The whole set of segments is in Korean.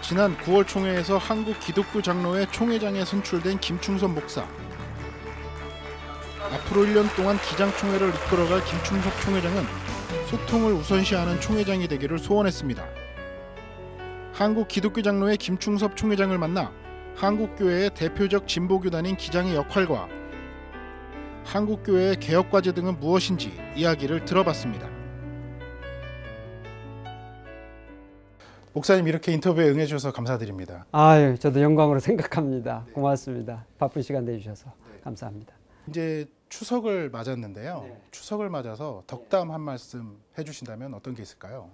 지난 9월 총회에서 한국기독교장로회 총회장에 선출된 김충섭 목사. 앞으로 1년 동안 기장총회를 이끌어갈 김충섭 총회장은 소통을 우선시하는 총회장이 되기를 소원했습니다. 한국기독교장로회 김충섭 총회장을 만나 한국교회의 대표적 진보교단인 기장의 역할과 한국교회의 개혁과제 등은 무엇인지 이야기를 들어봤습니다. 목사님, 이렇게 인터뷰에 응해주셔서 감사드립니다. 아유, 저도 영광으로 생각합니다. 고맙습니다. 바쁜 시간 내주셔서 감사합니다. 이제 추석을 맞았는데요. 추석을 맞아서 덕담 한 말씀 해주신다면 어떤 게 있을까요?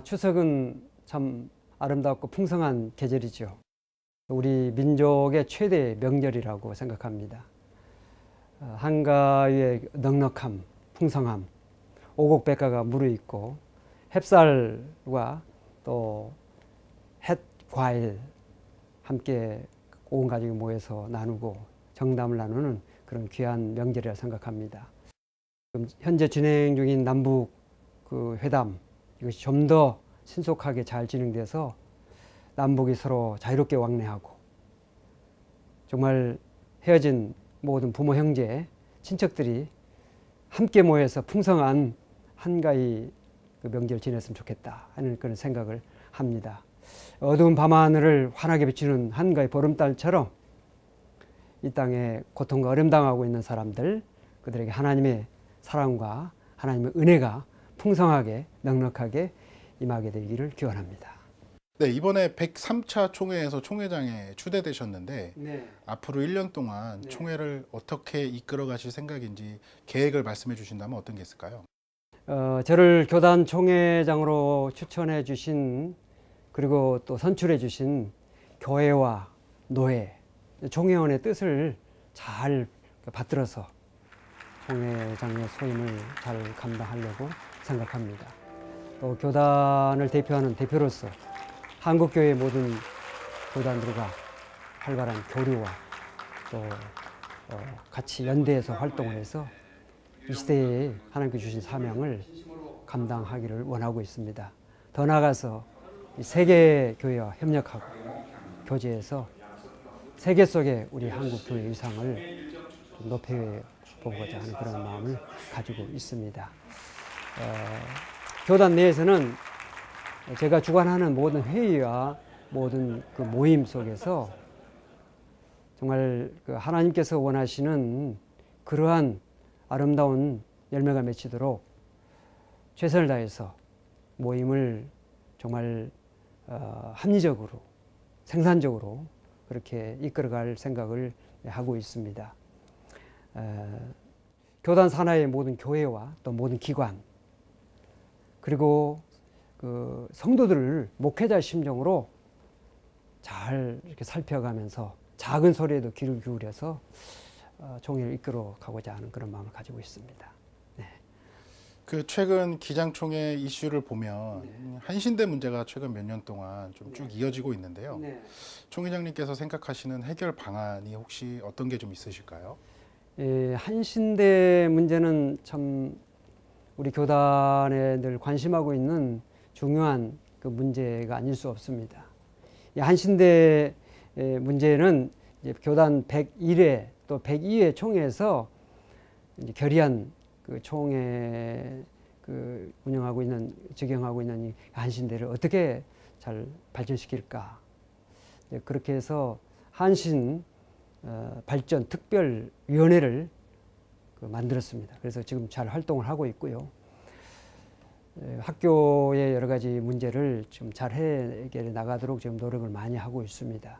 추석은 참 아름답고 풍성한 계절이죠. 우리 민족의 최대 명절이라고 생각합니다. 한가위의 넉넉함, 풍성함, 오곡백과가 무르익고 햅쌀과 또 햇, 과일 함께 온 가족이 모여서 나누고 정담을 나누는 그런 귀한 명절이라 생각합니다. 현재 진행 중인 남북 회담, 이것이 좀 더 신속하게 잘 진행돼서 남북이 서로 자유롭게 왕래하고 정말 헤어진 모든 부모, 형제, 친척들이 함께 모여서 풍성한 한가위 명절 지냈으면 좋겠다 하는 그런 생각을 합니다. 어두운 밤하늘을 환하게 비추는 한가위 보름달처럼 이 땅에 고통과 어려움 당하고 있는 사람들, 그들에게 하나님의 사랑과 하나님의 은혜가 풍성하게 넉넉하게 임하게 되기를 기원합니다. 네, 이번에 103차 총회에서 총회장에 추대되셨는데 앞으로 1년 동안 총회를 어떻게 이끌어 가실 생각인지 계획을 말씀해 주신다면 어떤 게 있을까요? 저를 교단 총회장으로 추천해 주신, 그리고 또 선출해 주신 교회와 노회, 총회원의 뜻을 잘 받들어서 총회장의 소임을 잘 감당하려고 생각합니다. 또 교단을 대표하는 대표로서 한국교회 모든 교단들과 활발한 교류와 또 같이 연대해서 활동을 해서 이 시대에 하나님께 주신 사명을 감당하기를 원하고 있습니다. 더 나아가서 세계 교회와 협력하고 교제해서 세계 속에 우리 한국 교회 위상을 높여보고자 하는 그런 마음을 가지고 있습니다. 교단 내에서는 제가 주관하는 모든 회의와 모든 그 모임 속에서 정말 하나님께서 원하시는 그러한 아름다운 열매가 맺히도록 최선을 다해서 모임을 정말 합리적으로, 생산적으로 그렇게 이끌어갈 생각을 하고 있습니다. 교단 산하의 모든 교회와 또 모든 기관, 그리고 그 성도들을 목회자 심정으로 잘 이렇게 살펴가면서 작은 소리에도 귀를 기울여서 총회를 이끌어 가고자 하는 그런 마음을 가지고 있습니다. 네. 최근 기장총회 이슈를 보면 한신대 문제가 최근 몇 년 동안 좀 쭉 이어지고 있는데요. 총회장님께서 생각하시는 해결 방안이 혹시 어떤 게 좀 있으실까요? 한신대 문제는 참 우리 교단에 늘 관심하고 있는 중요한 그 문제가 아닐 수 없습니다. 이 한신대 문제는 이제 교단 101회 또 102회 총회에서 이제 결의한 그 총회 운영하고 있는, 적용하고 있는 이 한신대를 어떻게 잘 발전시킬까. 그렇게 해서 한신 발전 특별위원회를 만들었습니다. 그래서 지금 잘 활동을 하고 있고요. 학교의 여러 가지 문제를 좀 잘 해결해 나가도록 지금 노력을 많이 하고 있습니다.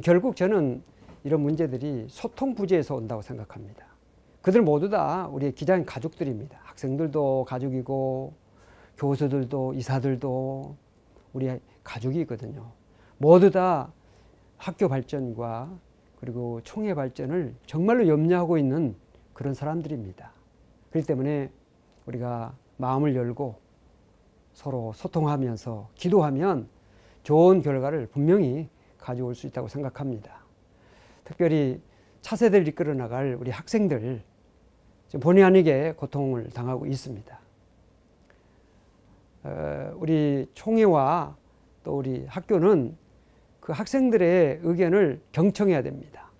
결국 저는 이런 문제들이 소통 부재에서 온다고 생각합니다. 그들 모두 다 우리의 기장인 가족들입니다. 학생들도 가족이고 교수들도 이사들도 우리의 가족이거든요. 모두 다 학교 발전과 그리고 총회 발전을 정말로 염려하고 있는 그런 사람들입니다. 그렇기 때문에 우리가 마음을 열고 서로 소통하면서 기도하면 좋은 결과를 분명히 가져올 수 있다고 생각합니다. 특별히 차세대를 이끌어 나갈 우리 학생들, 본의 아니게 고통을 당하고 있습니다. 우리 총회와 또 우리 학교는 그 학생들의 의견을 경청해야 됩니다.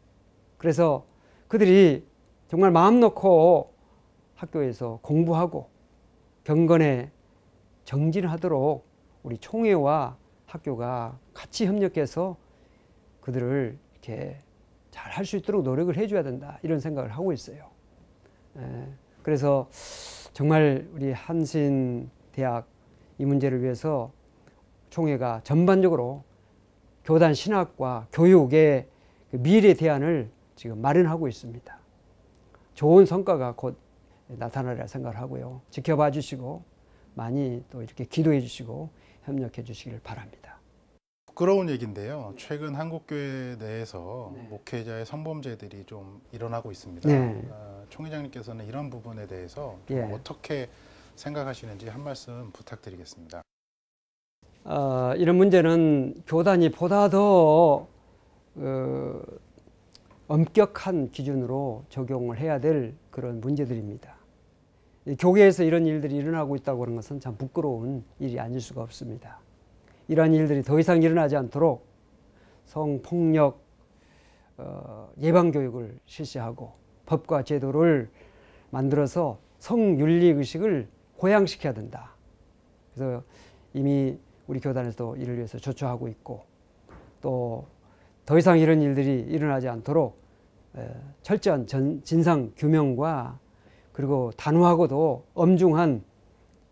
그래서 그들이 정말 마음 놓고 학교에서 공부하고 경건에 정진하도록 우리 총회와 학교가 같이 협력해서 그들을 이렇게 잘 할 수 있도록 노력을 해줘야 된다, 이런 생각을 하고 있어요. 그래서 정말 우리 한신대학 이 문제를 위해서 총회가 전반적으로 교단 신학과 교육의 미래 대안을 지금 마련하고 있습니다. 좋은 성과가 곧 나타나리라 생각을 하고요. 지켜봐 주시고 많이 또 이렇게 기도해 주시고 협력해 주시길 바랍니다. 부끄러운 얘기인데요. 최근 한국교회 내에서 목회자의 성범죄들이 좀 일어나고 있습니다. 총회장님께서는 이런 부분에 대해서 좀 어떻게 생각하시는지 한 말씀 부탁드리겠습니다. 이런 문제는 교단이 보다 더 엄격한 기준으로 적용을 해야 될 그런 문제들입니다. 교계에서 이런 일들이 일어나고 있다고 하는 것은 참 부끄러운 일이 아닐 수가 없습니다. 이러한 일들이 더 이상 일어나지 않도록 성폭력 예방교육을 실시하고 법과 제도를 만들어서 성윤리의식을 고양시켜야 된다. 그래서 이미 우리 교단에서도 이를 위해서 조처하고 있고, 또 더 이상 이런 일들이 일어나지 않도록 철저한 진상 규명과 그리고 단호하고도 엄중한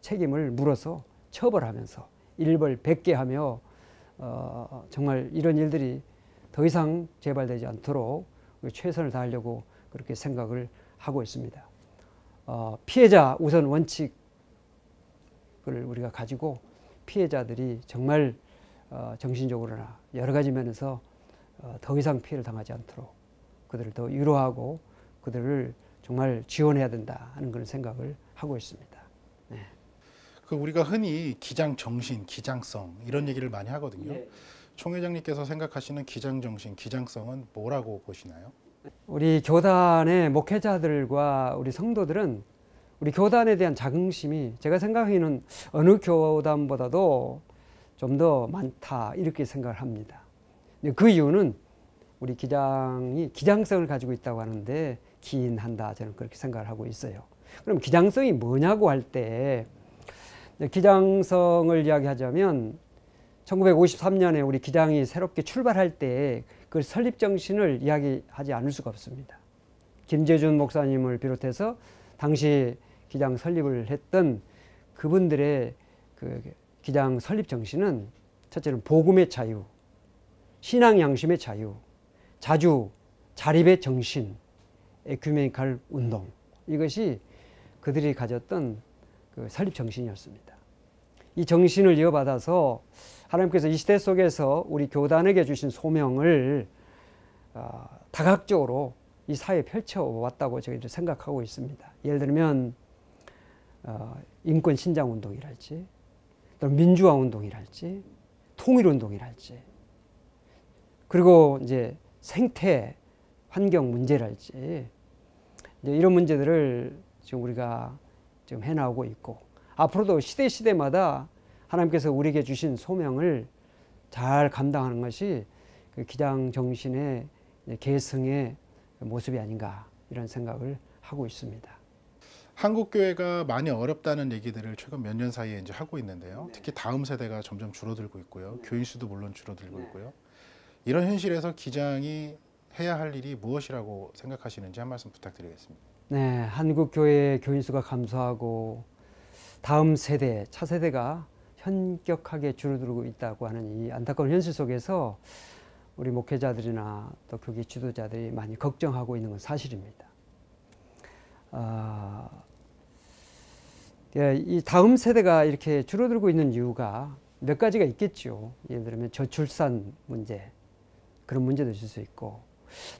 책임을 물어서 처벌하면서 일벌백계하며 정말 이런 일들이 더 이상 재발되지 않도록 최선을 다하려고 그렇게 생각을 하고 있습니다. 피해자 우선 원칙을 우리가 가지고 피해자들이 정말 정신적으로나 여러 가지 면에서 더 이상 피해를 당하지 않도록 그들을 더 위로하고 그들을 정말 지원해야 된다 하는 그런 생각을 하고 있습니다. 그 우리가 흔히 기장 정신, 기장성 이런 얘기를 많이 하거든요. 총회장님께서 생각하시는 기장 정신, 기장성은 뭐라고 보시나요? 우리 교단의 목회자들과 우리 성도들은 우리 교단에 대한 자긍심이 제가 생각하기에는 어느 교단보다도 좀 더 많다, 이렇게 생각을 합니다. 그 이유는 우리 기장이 기장성을 가지고 있다고 하는데 기인한다, 저는 그렇게 생각을 하고 있어요. 그럼 기장성이 뭐냐고 할 때, 기장성을 이야기하자면 1953년에 우리 기장이 새롭게 출발할 때 그 설립 정신을 이야기하지 않을 수가 없습니다. 김재준 목사님을 비롯해서 당시 기장 설립을 했던 그분들의 그 기장 설립 정신은 첫째는 복음의 자유, 신앙 양심의 자유, 자주 자립의 정신, 에큐메니칼 운동, 이것이 그들이 가졌던 그 설립 정신이었습니다. 이 정신을 이어받아서 하나님께서 이 시대 속에서 우리 교단에게 주신 소명을 다각적으로 이 사회에 펼쳐왔다고 저희들 생각하고 있습니다. 예를 들면 인권 신장 운동이랄지, 또 민주화 운동이랄지, 통일 운동이랄지, 그리고 이제 생태 환경 문제랄지, 이제 이런 문제들을 지금 우리가 지금 해나가고 있고, 앞으로도 시대마다 하나님께서 우리에게 주신 소명을 잘 감당하는 것이 그 기장 정신의 계승의 모습이 아닌가, 이런 생각을 하고 있습니다. 한국 교회가 많이 어렵다는 얘기들을 최근 몇 년 사이에 이제 하고 있는데요. 특히 다음 세대가 점점 줄어들고 있고요. 교인 수도 물론 줄어들고 있고요. 이런 현실에서 기장이 해야 할 일이 무엇이라고 생각하시는지 한 말씀 부탁드리겠습니다. 네, 한국 교회의 교인 수가 감소하고 다음 세대, 차세대가 현격하게 줄어들고 있다고 하는 이 안타까운 현실 속에서 우리 목회자들이나 또 교계 지도자들이 많이 걱정하고 있는 건 사실입니다. 이 다음 세대가 이렇게 줄어들고 있는 이유가 몇 가지가 있겠죠. 예를 들면 저출산 문제, 그런 문제도 있을 수 있고,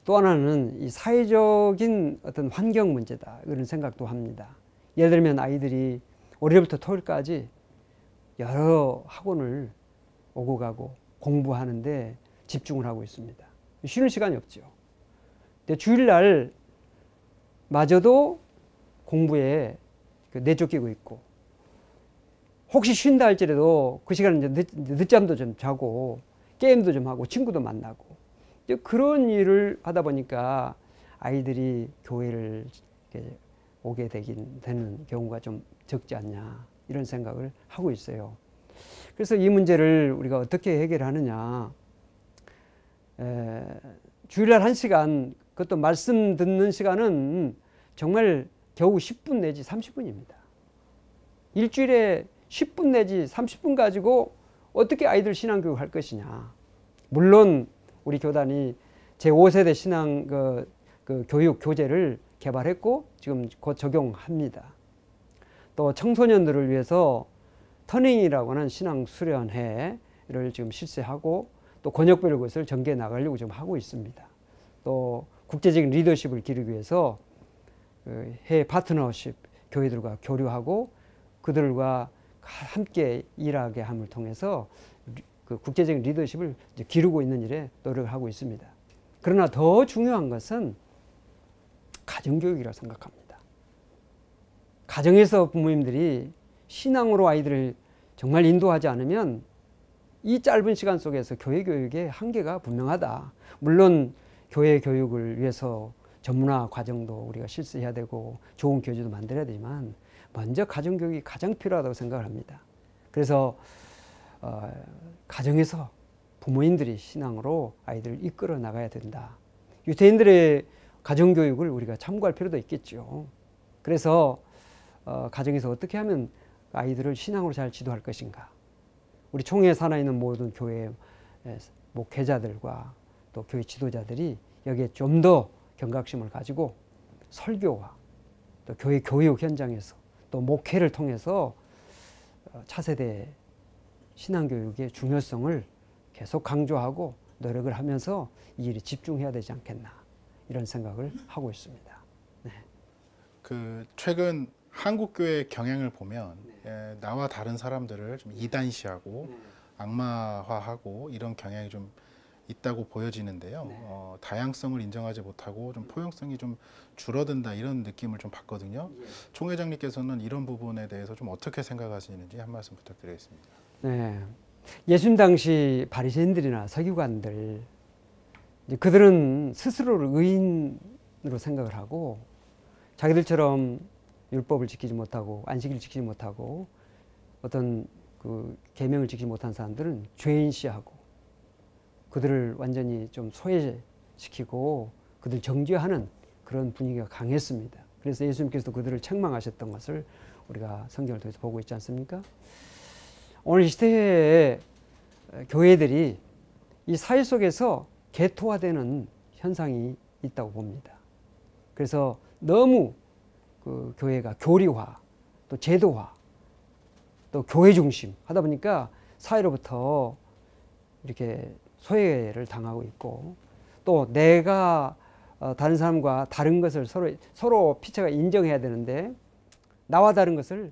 또 하나는 이 사회적인 어떤 환경 문제다, 그런 생각도 합니다. 예를 들면 아이들이 월요일부터 토요일까지 여러 학원을 오고 가고 공부하는데 집중을 하고 있습니다. 쉬는 시간이 없죠. 근데 주일날 마저도 공부에 내쫓기고 있고, 혹시 쉰다 할지라도 그 시간에 이제 늦잠도 좀 자고 게임도 좀 하고 친구도 만나고 이제 그런 일을 하다 보니까 아이들이 교회를 이렇게 오게 되는 경우가 좀 적지 않냐 이런 생각을 하고 있어요. 그래서 이 문제를 우리가 어떻게 해결하느냐. 주일날 1시간, 그것도 말씀 듣는 시간은 정말 겨우 10분 내지 30분입니다. 일주일에 10분 내지 30분 가지고 어떻게 아이들 신앙교육을 할 것이냐. 물론 우리 교단이 제5세대 신앙 그 교육 교재를 개발했고 지금 곧 적용합니다. 또 청소년들을 위해서 터닝이라고 하는 신앙 수련회를 지금 실시하고 또 권역별 것을 전개해 나가려고 지금 하고 있습니다. 또 국제적인 리더십을 기르기 위해서 해외 파트너십 교회들과 교류하고 그들과 함께 일하게 함을 통해서 그 국제적인 리더십을 이제 기르고 있는 일에 노력을 하고 있습니다. 그러나 더 중요한 것은 가정교육이라고 생각합니다. 가정에서 부모님들이 신앙으로 아이들을 정말 인도하지 않으면 이 짧은 시간 속에서 교회 교육의 한계가 분명하다. 물론 교회 교육을 위해서 전문화 과정도 우리가 실시해야 되고 좋은 교재도 만들어야 되지만 먼저 가정교육이 가장 필요하다고 생각을 합니다. 그래서 가정에서 부모님들이 신앙으로 아이들을 이끌어 나가야 된다. 유대인들의 가정교육을 우리가 참고할 필요도 있겠죠. 그래서 가정에서 어떻게 하면 아이들을 신앙으로 잘 지도할 것인가. 우리 총회 산하에 있는 모든 교회 목회자들과 또 교회 지도자들이 여기에 좀 더 경각심을 가지고 설교와 또 교회 교육 현장에서 또 목회를 통해서 차세대 신앙교육의 중요성을 계속 강조하고 노력을 하면서 이 일에 집중해야 되지 않겠나 이런 생각을 하고 있습니다. 네. 그 최근 한국교회 경향을 보면 나와 다른 사람들을 좀 이단시하고 악마화하고 이런 경향이 좀 있다고 보여지는데요. 다양성을 인정하지 못하고 좀 포용성이 좀 줄어든다 이런 느낌을 좀 받거든요. 총 회장님께서는 이런 부분에 대해서 좀 어떻게 생각하시는지 한 말씀 부탁드리겠습니다. 네, 예수님 당시 바리새인들이나 서기관들 그들은 스스로를 의인으로 생각을 하고 자기들처럼 율법을 지키지 못하고 안식일을 지키지 못하고 어떤 그 계명을 지키지 못한 사람들은 죄인시하고 그들을 완전히 좀 소외시키고 그들 정죄하는 그런 분위기가 강했습니다. 그래서 예수님께서도 그들을 책망하셨던 것을 우리가 성경을 통해서 보고 있지 않습니까? 오늘 이 시대의 교회들이 이 사회 속에서 개토화되는 현상이 있다고 봅니다. 그래서 너무 그 교회가 교리화, 또 제도화, 또 교회 중심 하다 보니까 사회로부터 이렇게 소외를 당하고 있고 또 내가 다른 사람과 다른 것을 서로 피체가 인정해야 되는데 나와 다른 것을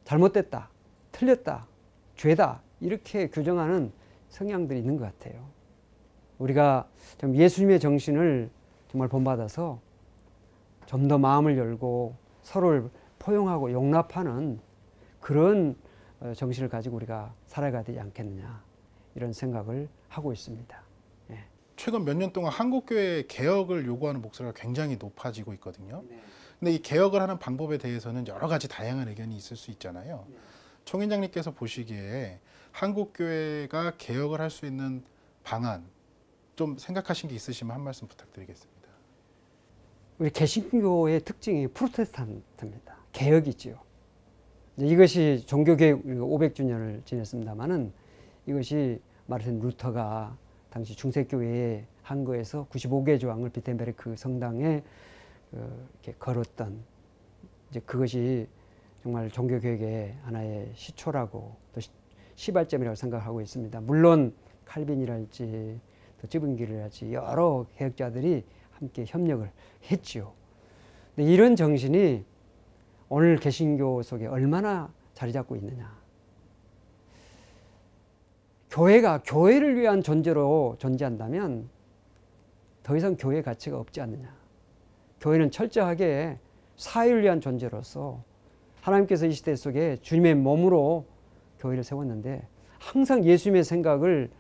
잘못됐다, 틀렸다, 죄다 이렇게 규정하는 성향들이 있는 것 같아요. 우리가 좀 예수님의 정신을 정말 본받아서 좀 더 마음을 열고 서로를 포용하고 용납하는 그런 정신을 가지고 우리가 살아가야 되지 않겠느냐 이런 생각을 하고 있습니다. 예. 최근 몇 년 동안 한국교회 개혁을 요구하는 목소리가 굉장히 높아지고 있거든요. 근데 이 개혁을 하는 방법에 대해서는 여러 가지 다양한 의견이 있을 수 있잖아요. 총 회장님께서 보시기에 한국교회가 개혁을 할 수 있는 방안 좀 생각하신 게 있으시면 한 말씀 부탁드리겠습니다. 우리 개신교의 특징이 프로테스탄트입니다. 개혁이지요. 이것이 종교개혁 500주년을 지냈습니다마는 이것이 마르틴 루터가 당시 중세교회에 한 거에서 95개 조항을 비텐베르크 성당에 이렇게 걸었던 이제 그것이 정말 종교개혁의 하나의 시초라고 또 시발점이라고 생각하고 있습니다. 물론 칼빈이랄지 또 찌분기랄지 여러 개혁자들이 함께 협력을 했지요. 근데 이런 정신이 오늘 개신교 속에 얼마나 자리 잡고 있느냐. 교회가 교회를 위한 존재로 존재한다면 더 이상 교회의 가치가 없지 않느냐. 교회는 철저하게 사회를 위한 존재로서 하나님께서 이 시대 속에 주님의 몸으로 교회를 세웠는데 항상 예수님의 생각을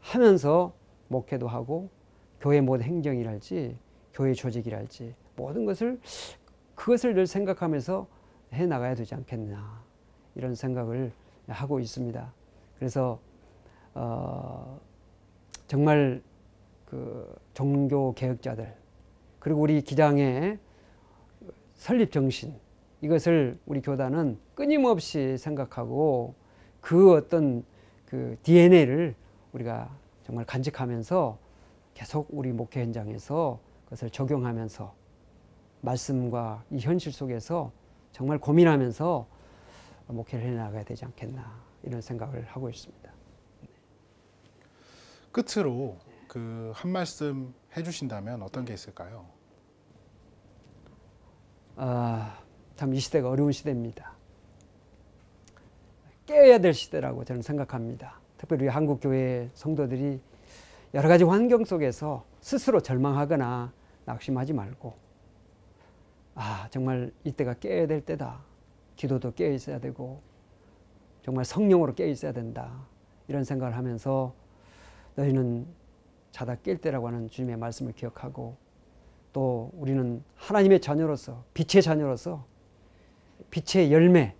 하면서 목회도 하고 교회 모든 행정이랄지 교회 조직이랄지 모든 것을 그것을 늘 생각하면서 해 나가야 되지 않겠나 이런 생각을 하고 있습니다. 그래서 정말 그 종교 개혁자들 그리고 우리 기장의 설립 정신 이것을 우리 교단은 끊임없이 생각하고 그 어떤 그 DNA를 우리가 정말 간직하면서 계속 우리 목회 현장에서 그것을 적용하면서 말씀과 이 현실 속에서 정말 고민하면서 목회를 해나가야 되지 않겠나 이런 생각을 하고 있습니다. 끝으로 그 한 말씀 해주신다면 어떤 게 있을까요? 참 이 시대가 어려운 시대입니다. 깨어야 될 시대라고 저는 생각합니다. 특별히 우리 한국 교회 성도들이 여러 가지 환경 속에서 스스로 절망하거나 낙심하지 말고 정말 이때가 깨어야 될 때다. 기도도 깨어 있어야 되고 정말 성령으로 깨어 있어야 된다. 이런 생각을 하면서 너희는 자다 깰 때라고 하는 주님의 말씀을 기억하고 또 우리는 하나님의 자녀로서 빛의 자녀로서 빛의 열매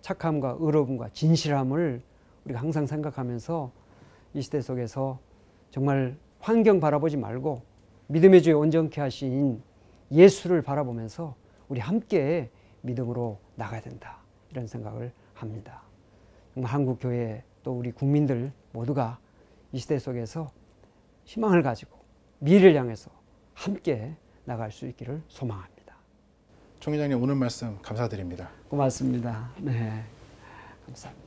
착함과 의로움과 진실함을 우리가 항상 생각하면서 이 시대 속에서 정말 환경 바라보지 말고 믿음의 주에 온전케 하신 예수를 바라보면서 우리 함께 믿음으로 나가야 된다 이런 생각을 합니다. 정말 한국 교회 또 우리 국민들 모두가 이 시대 속에서 희망을 가지고 미래를 향해서 함께 나갈 수 있기를 소망합니다. 총 회장님 오늘 말씀 감사드립니다. 고맙습니다. 네, 감사합니다.